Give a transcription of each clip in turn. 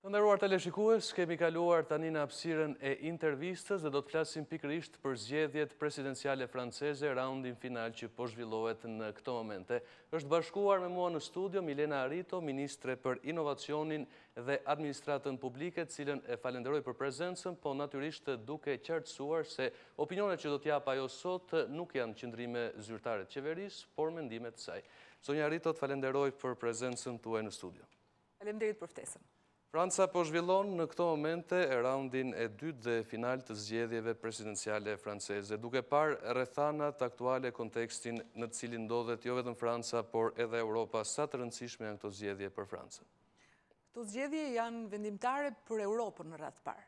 Të nderuar teleshikues, kemi kaluar tani në hapësirën e intervistës dhe do të flasim pikërisht për zgjedhjet presidenciale franceze, raundin final që po zhvillohet në këto momente. Është bashkuar me mua në studio Milena Harito, ministre për Inovacionin dhe Administratën Publike, cilën e falenderoj për prezencën, po natyrisht duke qartësuar se opinionet që do t'jap ajo sot nuk janë qëndrime zyrtare të qeverisë, por mendimet të saj. Zonja Harito, të falenderoj për prezencën tuaj në studio. Faleminderit për ftesën. Franca po zhvillon në këto momente e raundin e dytë dhe final të zgjedhjeve presidenciale franceze, duke parë rrethanat aktuale kontekstin në të cilin ndodhet jo vetëm Franca, por edhe Europa, sa të rëndësishme janë këto zgjedhje për Francën? Këto zgjedhje janë vendimtare për Europën në radhë parë.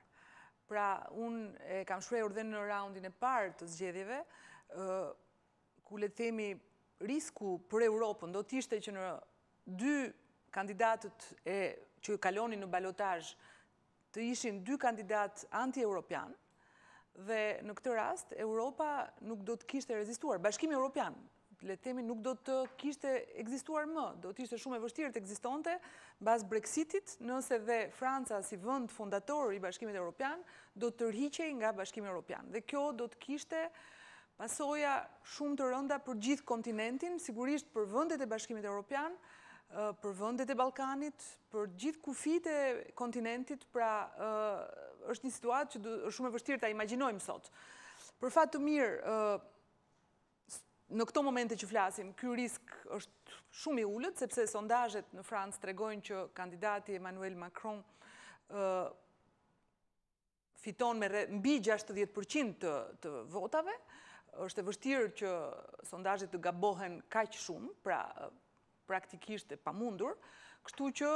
Pra, unë e kam shprehur dhe në raundin e parë të zgjedhjeve, ku le të themi risku për Europën do të ishte që në dy kandidatët që kalonin në balotazh të ishin dy kandidat anti-europian dhe në këtë rast Europa nuk do të kishte rezistuar. Bashkimi Evropian, le të themi, nuk do të kishte ekzistuar më, do të ishte shumë e vështirë të ekzistonte mbas Brexitit, nëse dhe Franca si vend fondator i Bashkimit Evropian do të tërhiqej nga Bashkimi Evropian. Dhe kjo do të kishte pasoja shumë të rënda për gjithë kontinentin, sigurisht për vendet e Bashkimit Evropian, për vendet e Ballkanit, për gjithë kufijt e kontinentit, pra është një situatë që është shumë e vështirë ta imagjinojmë sot. Për fat të mirë, në këto momente që flasim, ky risk është shumë i ulët, sepse sondazhet në Francë tregojnë që kandidati Emanuel Macron fiton me mbi 60% të votave. Është e vështirë që sondazhet të gabohen kaq shumë, pra praktikisht e pamundur, kështu që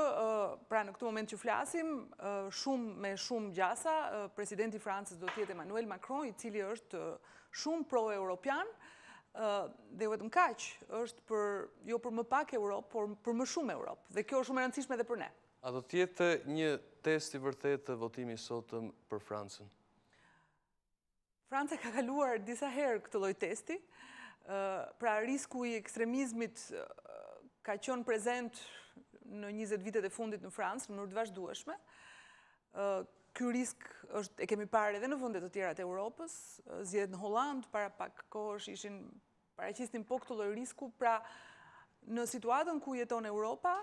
pra në këtë moment që flasim, me shumë gjasa, presidenti i Francës do të jetë Emanuel Macron, i cili është shumë pro-europian, dhe vetëm kaq, është jo për më pak Europë, por për më shumë Europë, dhe kjo është shumë e rëndësishme edhe për ne. A do të jetë një test i vërtetë të votimi sotëm për Francën? Franca ka kaluar disa herë këtë lloj testi, pra risku i ekstremizmit ka qenë prezent në 20 vitet e fundit në Francë në mënyrë të vazhdueshme. Ky risk e kemi parë edhe në vende të tjera të Europës, zgjedhjet në Holland para pak kohësh paraqisnin po këtë lloj risku, pra në situatën ku jeton Europa,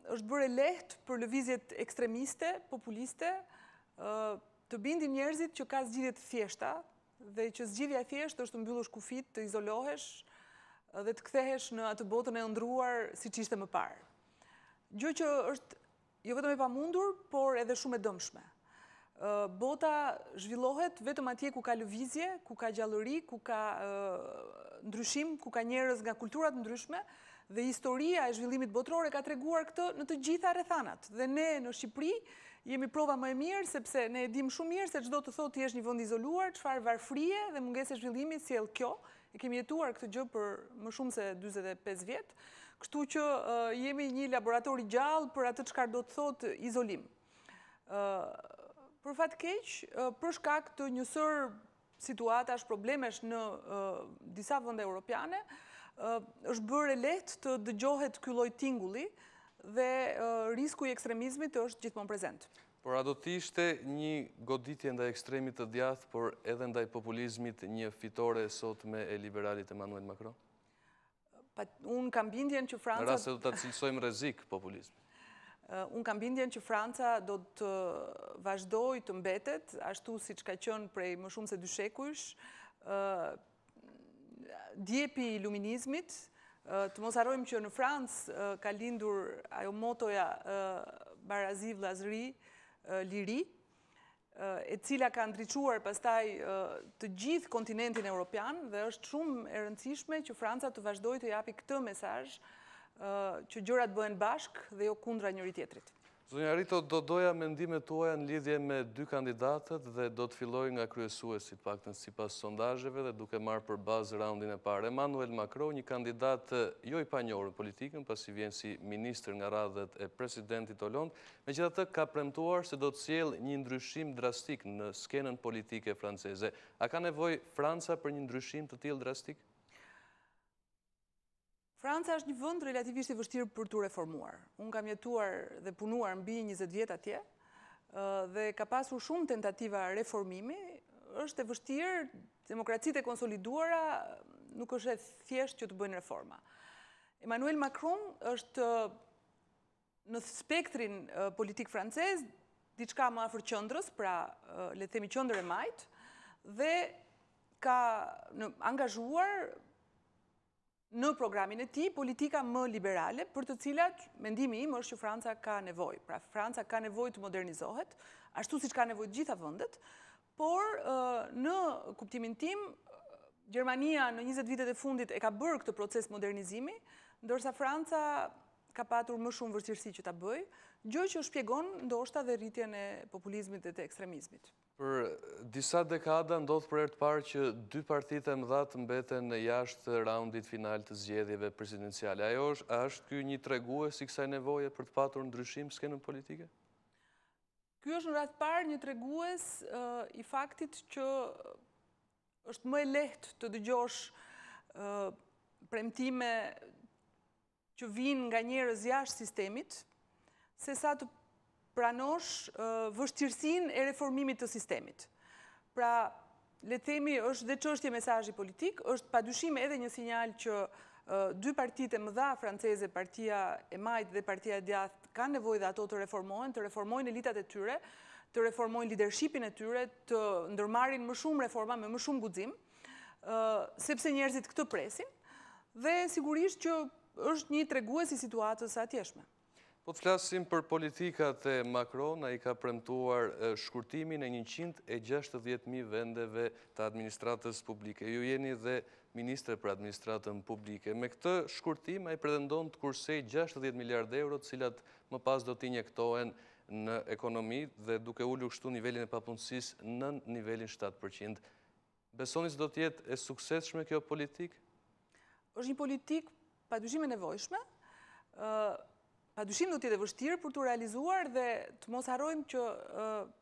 është bërë lehtë për lëvizjet ekstremiste, populiste, të bindin njerëzit që ka zgjidhje të thjeshta dhe që zgjidhja e thjeshtë është të mbyllësh kufit, të izolohesh dhe të kthehesh në atë botën e ëndrruar siç ishte më parë. Gjë që është jo vetëm e pamundur, por edhe shumë e dëmshme. Bota zhvillohet vetëm atje ku ka lëvizje, ku ka gjallëri, ku ka ndryshim, ku ka njerëz nga kultura të ndryshme, dhe historia e zhvillimit botëror ka treguar këtë në të gjitha rrethanat. Dhe ne në Shqipëri jemi prova më e mirë, sepse ne e dim shumë mirë se çdo të thotë ti je një vend izoluar, çfarë varfërie dhe mungesë zhvillimi sjell kjo. E kemi jetuar këtë gjë për më shumë se 45 vjet, kështu që jemi një laborator i gjallë për atë çfarë do të thotë izolim. Për fat keq, për shkak të njësër situatash, problemesh në disa vende europiane, është bërë lehtë të dëgjohet ky lloj tingulli dhe risku i ekstremizmit është gjithmonë prezent. Por a do të ishte një goditje ndaj ekstremit të djathtë, por edhe ndaj populizmit një fitore sotme e liberalit Emanuel Macron? Unë kam bindjen që Franca... Në rast se do ta cilësojmë rrezik populizmin. Unë kam bindjen që Franca do të vazhdojë të mbetet, ashtu siç ka qenë prej më shumë se 2 shekujsh, djepi i iluminizmit. Të mos harrojmë që në Francë ka lindur ajo motoja barazi vllazëri, liri, e cila ka ndriçuar pastaj të gjithë kontinentin evropian dhe është shumë e rëndësishme që Franca të vazhdojë të japi këtë mesazh që gjërat bëhen bashkë dhe jo kundra njëri tjetrit. Zonja Harito, do doja mendimet tuaja në lidhje me dy kandidatët dhe do të filloj nga kryesuesi, paktën sipas sondazheve dhe duke marrë për bazë raundin e parë. Emanuel Macron, një kandidat jo i panjohur në politikën, pasi vjen si ministër nga radhët e presidentit Hollande, megjithatë ka premtuar se do të sjellë një ndryshim drastik në skenën politike franceze. A ka nevojë Franca për një ndryshim të tillë drastik? Franca është një vend relativisht i vështirë për të reformuar. Unë kam jetuar dhe punuar mbi 20 vjet atje dhe ka pasur shumë tentativa reformimi. Është e vështirë, demokracitë e konsoliduara nuk është e thjeshtë që të bëjnë reforma. Emanuel Macron është në spektrin politik francez diçka më afër qendrës, pra le të themi qendër e majt, dhe ka angazhuar në programin e tij politika më liberale, për të cilat mendimi im është që Franca ka nevojë. Pra Franca ka nevojë të modernizohet, ashtu siç ka nevojë të gjitha vendet, por në kuptimin tim Gjermania në 20 vitet e fundit e ka bërë këtë proces modernizimi, ndërsa Franca ka patur më shumë vështirësi që ta bëjë, gjë që shpjegon ndoshta dhe rritjen e populizmit dhe të ekstremizmit. Për disa dekada ndodh për herë të parë që dy partitë e mëdha të mbeten jashtë raundit final të zgjedhjeve presidenciale. A është ky një tregues i kësaj nevoje për të patur ndryshim skenën politike? Ky është në radh të parë një tregues i faktit që është më e lehtë të dëgjosh premtime që vinë nga njerëz jashtë sistemit, se sa të pranosh vështirësinë e reformimit të sistemit. Pra, le të themi, është dhe çështje mesazhi politik, është padyshim edhe një sinjal që dy partitë e mëdha franceze, Partia e Majt dhe Partia e Djathtë, kanë nevojë dhe ato të reformojnë elitat e tyre, të reformojnë leadershipin e tyre, të ndërmarrin më shumë reforma me më shumë guxim, sepse njerëzit këtë presin, dhe sigurisht që është një tregues i situatës së atjeshme. Po të flasim për politikat e Macron, ai ka premtuar shkurtimin e 160.000 vendeve të administratës publike. Ju jeni dhe ministre për administratën publike. Me këtë shkurtim ai pretendon të kursej 60 miliardë euro, të cilat më pas do të injektohen në ekonomi dhe duke ulur kështu nivelin e papunësisë në nivelin 7%. Besoni se do të jetë e suksesshme kjo politikë? Është një politikë padyshim e nevojshme, padyshim do të jetë e vështirë për të realizuar dhe të mos harrojmë që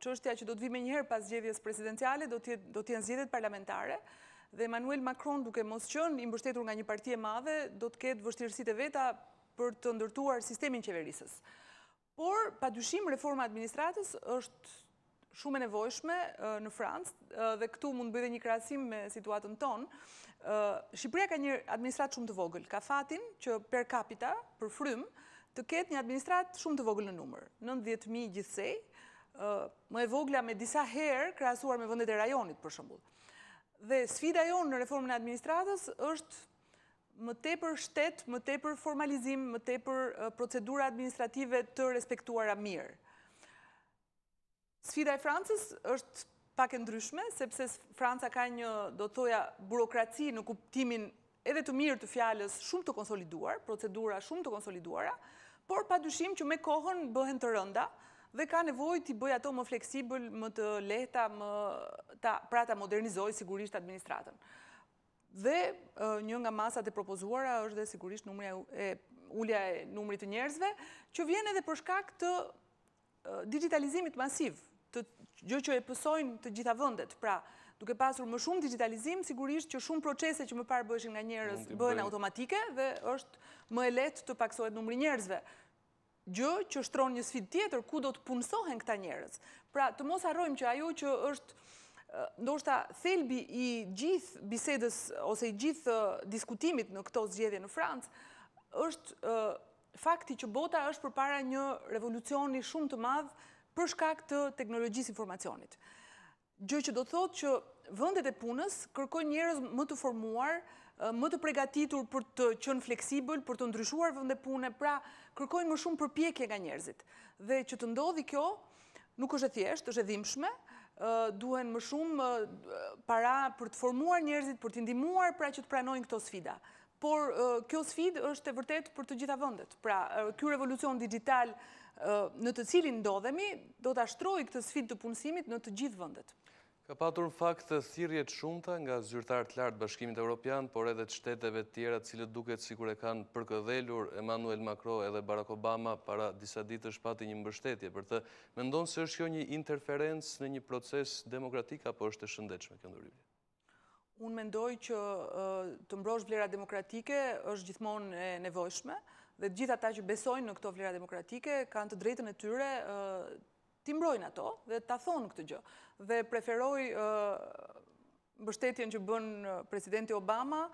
çështja që do të vijë menjëherë pas zgjedhjes presidenciale do të jenë zgjedhjet parlamentare dhe Emanuel Macron, duke mos qenë i mbështetur nga një parti e madhe, do të ketë vështirësitë e veta për të ndërtuar sistemin qeverisës. Por padyshim reforma e administratës është shumë e nevojshme në Francë dhe këtu mund bëj edhe një krahasim me situatën tonë. Shqipëria ka një administratë shumë të vogël, ka fatin që per capita, për frym, të ketë një administratë shumë të vogël në numër, 90.000 gjithsej, më e vogla me disa herë krahasuar me vendet e rajonit për shembull. Dhe sfida jonë në reformën e administratës është më tepër shtet, më tepër formalizim, më tepër procedura administrative të respektuara mirë. Sfida e Francës është pak e ndryshme, sepse Franca ka një, do të thoja, burokraci në kuptimin edhe të mirë të fjalës shumë të konsoliduar, procedura shumë të konsoliduara, por padyshim që me kohën bëhen të rënda dhe ka nevojë t'i bëj ato më fleksibël, më të lehta, pra ta modernizoj sigurisht administratën. Dhe një nga masat e propozuara është dhe sigurisht ulja e numrit të njerëzve, që vjen edhe për shkak të digitalizimit masiv, gjë që e pësojnë të gjitha vendet. Pra, duke pasur më shumë digitalizim, sigurisht që shumë procese që më parë bëheshin nga njerëz bëhen automatike dhe është më e lehtë të paksohet numri njerëzve. Gjë që shtron një sfidë tjetër ku do të punësohen këta njerëz. Pra, të mos harrojmë që ajo që është ndoshta thelbi i gjithë bisedës ose i gjithë diskutimit në këto zgjedhje në Francë është fakti që bota është përpara një revolucioni shumë të madh për shkak të teknologjisë informacionit. Gjë që do të thotë që vendet e punës kërkojnë njerëz më të formuar, më të përgatitur për të qenë fleksibël, për të ndryshuar vende pune, pra kërkojnë më shumë përpjekje nga njerëzit. Dhe që të ndodhi kjo nuk është e thjeshtë, është e dhimbshme, duhen më shumë para për të formuar njerëzit, për të ndihmuar pra që të pranojnë këto sfida. Por kjo sfidë është e vërtetë për të gjitha vendet. Pra, ky revolucion digjital në të cilin ndodhemi, do ta shtrojë këtë sfidë të punësimit në të gjithë vendet. Ka patur në fakt thirrje të shumta nga zyrtarë të lartë Bashkimit Evropian, por edhe të shteteve të tjera, të cilët duket sikur e kanë përkëdhelur Emanuel Macron edhe Barack Obama para disa ditësh pati një mbështetje për të. Mendon se është kjo një interferencë në një proces demokratik apo është e shëndetshme kjo ndërhyrje? Unë mendoj që të mbrosh vlera demokratike është gjithmonë e nevojshme dhe gjithë ata që besojnë në këto vlera demokratike kanë të drejtën e tyre t'i mbrojnë ato dhe t'a thonë këtë gjë. Dhe preferoj mbështetjen që bën presidenti Obama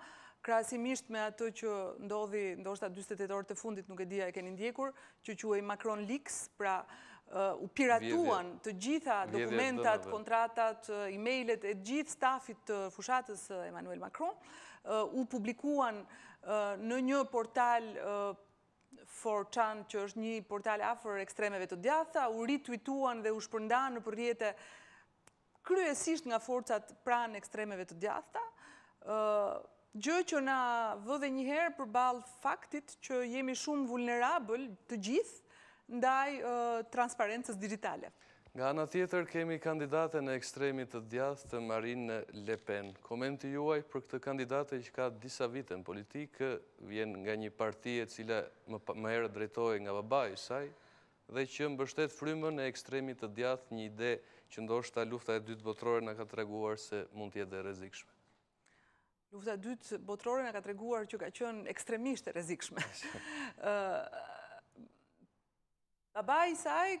krahasimisht me atë që ndodhi ndoshta 48 orët e fundit, nuk e dia e keni ndjekur, që quhej Macron Leaks, pra u piratuan të gjitha dokumentat, kontratat, e-mailet e gjithë stafit të fushatës Emanuel Macron, u publikuan në një portal 4chan, që është një portal afër ekstremeve të djathta, u retweetuan dhe u shpërndan në rrjete kryesisht nga forcat pranë ekstremeve të djathta, gjë që na vë dhe njëherë përballë faktit që jemi shumë vulnerabël të gjithë ndaj transparencës digitale. Nga ana tjetër kemi kandidaten e ekstremit të djathtë Marine Le Pen. Komenti juaj për këtë kandidate që ka disa vite në politikë, vjen nga një parti e cila më herët drejtohej nga babai i saj dhe që mbështet frymën e ekstremit të djathtë, një ide që ndoshta lufta e dytë botërore na ka treguar se mund të jetë e rrezikshme. Lufta e dytë botërore na ka treguar që ka qenë ekstremisht e rrezikshme. Babai i saj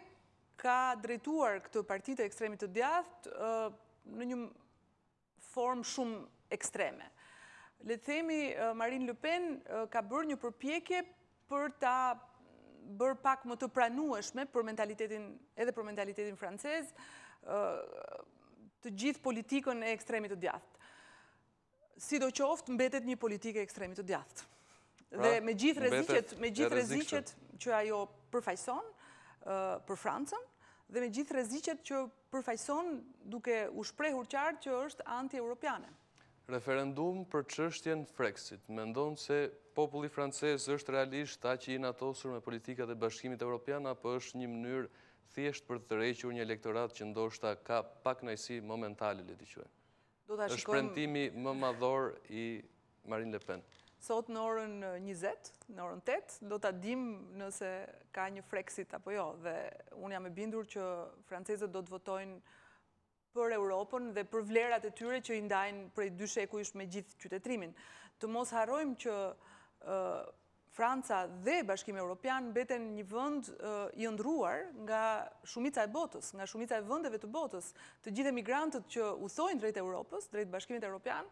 ka drejtuar këtë parti të ekstremit të djathtë në një formë shumë ekstreme. Le të themi, Marine Le Pen ka bërë një përpjekje për ta bërë pak më të pranueshme për mentalitetin francez, të gjithë politikën e ekstremit të djathtë. Sidoqoftë mbetet një politikë e ekstremit të djathtë. Dhe me gjithë rreziqet që ajo përfaqëson për Francën dhe me gjithë rreziqet që përfaqëson duke u shprehur qartë që është anti-europiane. Referendum për çështjen Brexit. Mendon se populli francez është realisht aq i inatosur me politikat e Bashkimit Evropian apo është një mënyrë thjesht për të tërhequr një elektorat që ndoshta ka pak kënaqësi momentale, le të quajmë? Është premtimi më madhor i Marine Le Pen. Sot në orën 20, në orën 8, do ta dim nëse ka një Brexit apo jo. Dhe unë jam e bindur që francezët do të votojnë për Europën dhe për vlerat e tyre që i ndajnë prej 2 shekujsh me gjithë qytetrimin. Të mos harrojmë që Franca dhe Bashkimi Evropian mbeten një vend i ëndruar nga shumica e botës, nga shumica e vendeve të botës. Të gjithë emigrantët që udhtojnë drejt Europës, drejt Bashkimit Evropian,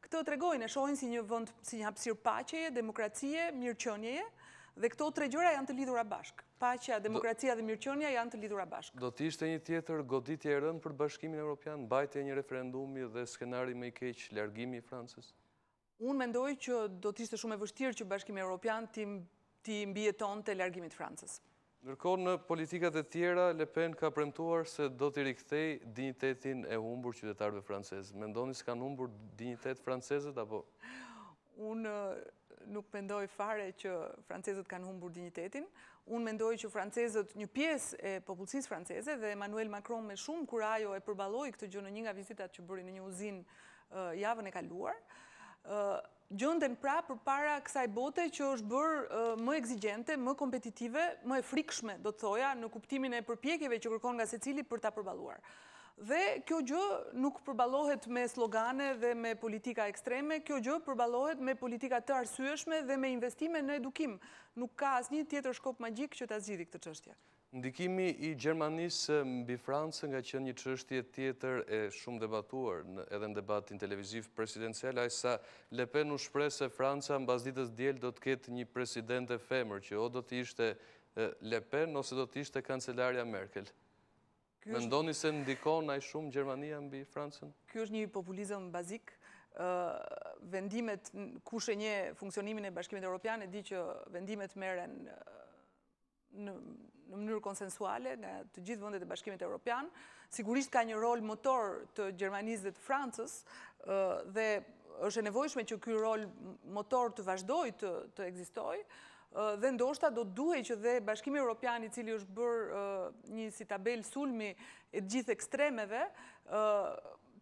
këtë tregojnë, e shohin si një vend, si një hapësirë paqeje, demokracie, mirëqënieje, dhe këto 3 gjëra janë të lidhura bashkë. Paqja, demokracia dhe mirëqënia janë të lidhura bashkë. Do të ishte një tjetër goditje e rëndë për Bashkimin Evropian, mbajtja e një referendumi dhe skenari më i keq, largimi i Francës? Unë mendoj që do të ishte shumë e vështirë që Bashkimi Evropian t'i mbijetonte largimin të Francës. Ndërkohë në politikat e tjera, Le Pen ka premtuar se do t'i rikthej dinjitetin e humbur qytetarëve francezë. Mendoni se kanë humbur dinjitet francezët apo? Unë nuk mendoj fare që francezët kanë humbur dinjitetin. Unë mendoj që francezët, një pjesë e popullsisë franceze dhe Emanuel Macron me shumë kurajo e përballoi këtë gjë në një nga vizitat që bëri në një uzinë javën e kaluar, gjenden pra përpara kësaj bote që është bërë më ekzigjente, më kompetitive, më e frikshme, do të thoja, në kuptimin e përpjekjeve që kërkon nga secili për ta përballuar. Dhe kjo gjë nuk përballohet me slogane dhe me politika ekstreme, kjo gjë përballohet me politika të arsyeshme dhe me investime në edukim. Nuk ka asnjë tjetër shkop magjik që ta zgjidhë këtë çështje. Ndikimi i Gjermanisë mbi Francën nga qenë një çështje tjetër e shumë debatuar edhe në debatin televiziv presidencial, ajsa Le Pen u shpreh se Franca mbas ditës diel do të ketë një presidente femër, që o do të ishte Le Pen ose do të ishte kancelarja Merkel. Mendoni se ndikon aq shumë Gjermania mbi Francën? Ky është një populizëm bazik. Vendimet, kush e njeh funksionimin e Bashkimit Evropian e di që vendimet merren në mënyrë konsensuale nga të gjithë vendet e Bashkimit Evropian. Sigurisht ka një rol motor të Gjermanisë dhe të Francës dhe është e nevojshme që ky rol motor të vazhdojë të ekzistojë dhe ndoshta do duhej që dhe Bashkimi Evropian, i cili është bërë një si tabel sulmi e të gjithë ekstremeve,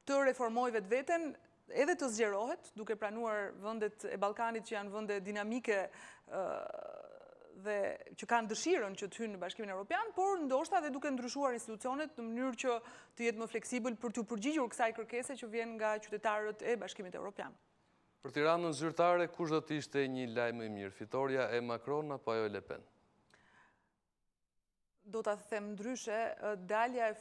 të reformojë vetveten edhe të zgjerohet, duke pranuar vendet e Ballkanit që janë vende dinamike dhe që kanë dëshirën që të hynë në Bashkimin Evropian, por ndoshta dhe duke ndryshuar institucionet në mënyrë që të jetë më fleksibël për të përgjigjur kësaj kërkese që vjen nga qytetarët e Bashkimit Evropian. Për Tiranën zyrtare, kush do të ishte një lajm më i mirë, fitoria e Macron apo ajo e Le Pen? Do ta them ndryshe, dalja e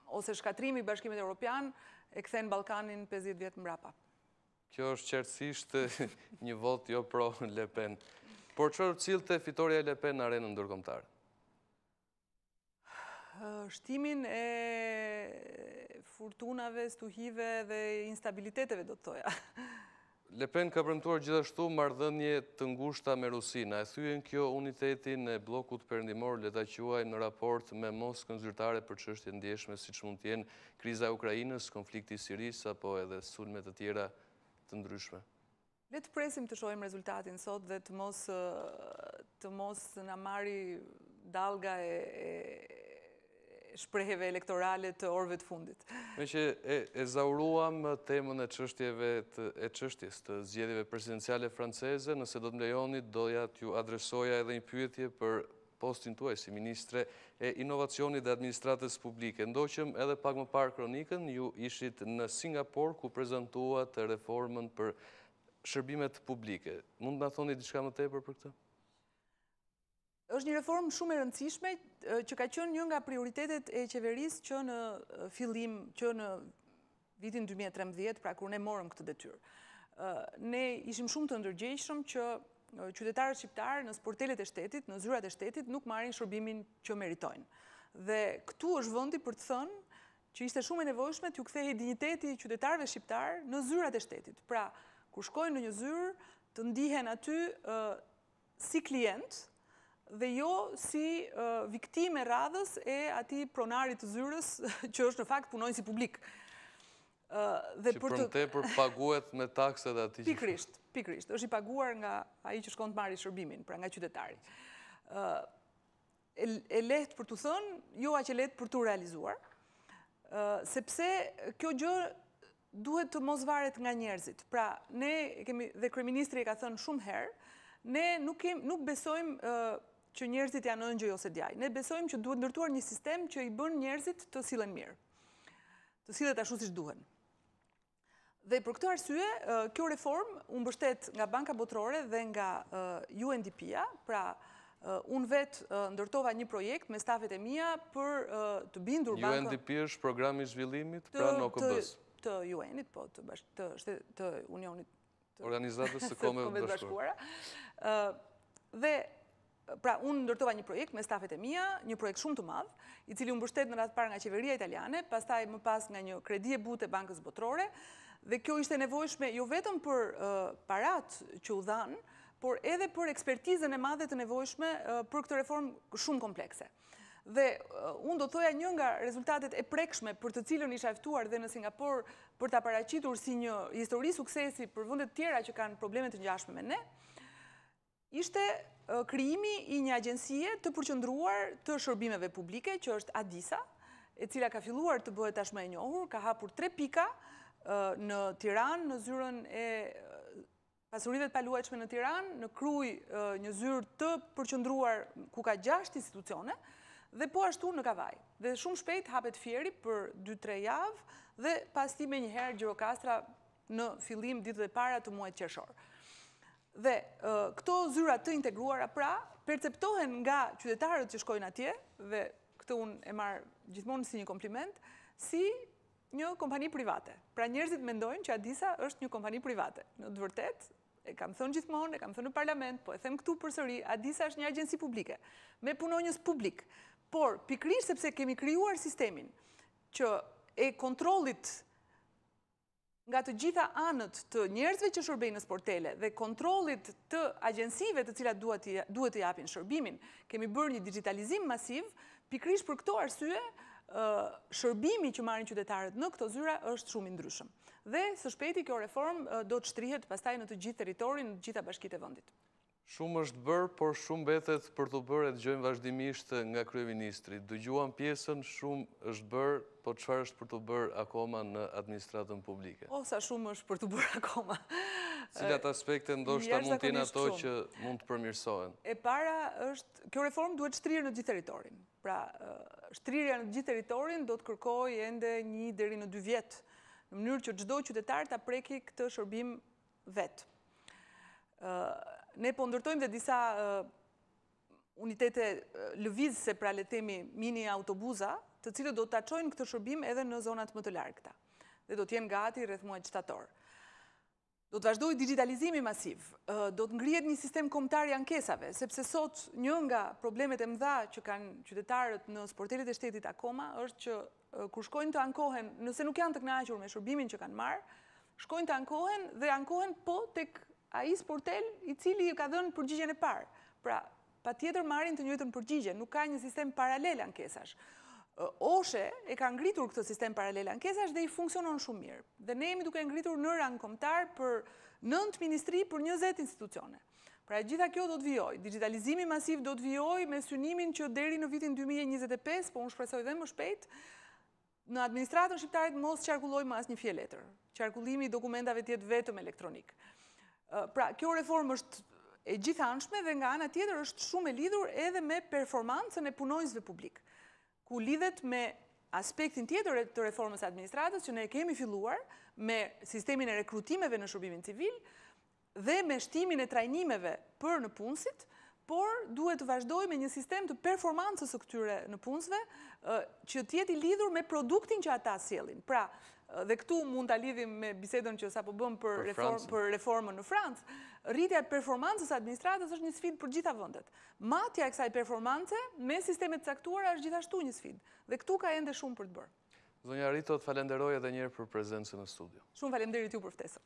ose shkatrimi i Bashkimit Evropian e kthen Ballkanin 50 vjet mbrapa. Kjo është qartësisht një vot jo pro Le Pen. Por çfarë cillte fitoria e Le Pen në arenën ndërkombëtare? Shtimin e furtunave, stuhive dhe instabiliteteve, do të thoja. Le Pen ka premtuar gjithashtu marrëdhënie të ngushta me Rusinë. E thyen kjo unitetin e bllokut perëndimor, le ta quajmë në raport me Moskën zyrtare për çështje ndjeshme siç mund të jenë kriza e Ukrainës, konflikti i Sirisë apo edhe sulme të tjera të ndryshme. Le të presim të shohim rezultatin sot dhe të mos na marri dallga e shprehjeve elektorale të orëve të fundit. Me që e zauruam temën e çështjes të zgjedhjeve presidenciale franceze, nëse do të më lejoni, doja t'ju adresoja edhe një pyetje për postin tuaj si Ministre e Inovacionit dhe Administratës Publike. Ndoqëm edhe pak më parë kronikën, ju ishit në Singapur ku prezantuat reformën për shërbimet publike. Mund të na thoni diçka më tepër për këtë? Është një reformë shumë e rëndësishme që ka qenë një nga prioritetet e qeverisë që në fillim, që në vitin 2013, pra kur ne morëm këtë detyrë. Ne ishim shumë të ndërgjegjshëm që qytetarët shqiptarë në sportelet e shtetit, në zyrat e shtetit, nuk marrin shërbimin që meritojnë. Dhe këtu është vendi për të thënë që ishte shumë e nevojshme t'ju kthehej dinjiteti i qytetarëve shqiptarë në zyrat e shtetit. Pra, kur shkojnë në një zyrë, të ndihen aty si klient dhe jo si viktime radhës e atij pronarit të zyrës që është në fakt punonjësi publik. Që për tepër paguhet me takset e atij. Pikrisht. Është i paguar nga ai që shkon të marrë shërbimin, pra nga qytetari. E lehtë për t'u thënë, jo aq e lehtë për t'u realizuar, sepse kjo gjë duhet të mos varet nga njerëzit. Pra, ne kemi, dhe kryeministri e ka thënë shumë herë, ne nuk besojmë që njerëzit janë ëngjëj ose djaj. Ne besojmë që duhet ndërtuar një sistem që i bën njerëzit të sillen mirë. Të sillet ashtu siç duhen. Dhe për këtë arsye, kjo reformë u mbështet nga Banka Botërore dhe nga UNDP-ja, pra unë vetë ndërtova një projekt me stafet e mia për të bindur bankën. UNDP është programi i zhvillimit pra në OKB-s. Të UN-it, po, të Unionit. Organizatës së Kombeve të Bashkuara. Dhe, pra, unë ndërtova një projekt me stafet e mia, një projekt shumë të madh, i cili u mbështet në radhë parë nga qeveria italiane, pastaj më pas nga një kredi e butë e Bankës Botërore, dhe kjo ishte nevojshme jo vetëm për parat që u dhanë, por edhe për ekspertizën e madhe të nevojshme për këtë reformë shumë komplekse. Dhe unë do të thoja një nga rezultatet e prekshme për të cilën isha ftuar dhe në Singapur për ta paraqitur si një histori suksesi për vendet tjera që kanë probleme të ngjashme me ne, ishte krijimi i një agjencie të përqendruar të shërbimeve publike, që është ADISA, e cila ka filluar të bëhet tashmë e njohur, ka hapur 3 pika në Tiranë, në zyrën e pasurive të paluajtshme në Tiranë, në Kruj një zyrë të përqendruar ku ka 6 institucione, dhe po ashtu në Kavaj. Dhe shumë shpejt hapet Fieri për 2-3 javë dhe pasti me njëherë Gjirokastra në fillim ditët e para të muajit qershor. Dhe këto zyra të integruara pra perceptohen nga qytetarët që shkojnë atje, dhe këtë unë e marr gjithmonë si një kompliment, si një kompani private. Pra njerëzit mendojnë që ADISA është një kompani private. Në të vërtetë, e kam thënë gjithmonë, e kam thënë në parlament, po e them këtu përsëri, ADISA është një agjenci publike, me punonjës publik. Por, pikërisht sepse kemi krijuar sistemin që e kontrollit nga të gjitha anët të njerëzve që shërbejnë në sportele dhe kontrollit të agjensive të cilat duhet të japin shërbimin, kemi bërë një digitalizim masiv, pikërisht për këto arsye, shërbimi që marrin qytetarët në këto zyra është shumë i ndryshëm. Dhe së shpejti kjo reformë do të shtrihet pastaj në të gjithë territorin, në të gjitha bashkitë e vendit. Shumë është bërë, por shumë betet për të bërë e dëgjojmë vazhdimisht nga kryeministri. Dëgjuam pjesën shumë është bërë, po çfarë është për të bërë akoma në administratën publike? O, sa shumë është për të bërë akoma. Cilat aspekte ndoshta mund të jenë ato që mund të përmirësohen? E para është, kjo reformë duhet shtrirë në gjithë territorin. Pra, shtrirja në gjithë territorin do të kërkojë ende 1 deri në 2 vjet, në mënyrë që çdo qytetar ta preki këtë shërbim vet. Ne po ndërtojmë dhe disa unitete lëvizëse, pra le të themi mini autobuza, të cilët do ta çojnë këtë shërbim edhe në zonat më të largëta dhe do të jenë gati rreth muajit shtator. Do të vazhdojë digitalizimi masiv, do të ngrihet një sistem kombëtar i ankesave, sepse sot një nga problemet e mëdha që kanë qytetarët në sportelet e shtetit akoma është që kur shkojnë të ankohen, nëse nuk janë të kënaqur me shërbimin që kanë marrë, shkojnë të ankohen dhe ankohen po tek ai sportel i cili ka dhënë përgjigjen e parë. Pra, patjetër marrin të njëjtën përgjigje, nuk ka një sistem paralel ankesash. OSHE e ka ngritur këtë sistem paralel ankesash dhe i funksionon shumë mirë. Dhe ne jemi duke ngritur në rang kombëtar për 9 ministri për 20 institucione. Pra, gjitha kjo do të vijojë. Digitalizimi masiv do të vijojë me synimin që deri në vitin 2025, po unë shpresoj dhe më shpejt, në administratën shqiptare mos qarkullojë më asnjë fije letër. Qarkullimi i dokumentave të jetë vetëm elektronik. Pra, kjo reformë është e gjithanshme dhe nga ana tjetër është shumë e lidhur edhe me performancën e punonjësve publik, ku lidhet me aspektin tjetër të reformës administratës që ne kemi filluar me sistemin e rekrutimeve në shërbimin civil dhe me shtimin e trajnimeve për në punësit, por duhet të vazhdojë me një sistem të performancës së këtyre në punësve që të jetë i lidhur me produktin që ata sjellin. Pra, dhe këtu mund ta lidhim me bisedën që sapo bëm për reformën në Francë, rritja e performancës administratës është një sfidë për gjitha vendet. Matja e kësaj performance me sistemet caktuara është gjithashtu një sfidë. Dhe këtu ka ende shumë për të bërë. Zonja Harito, të falenderoj edhe një herë për prezencën në studio. Shumë faleminderit ju për ftesën.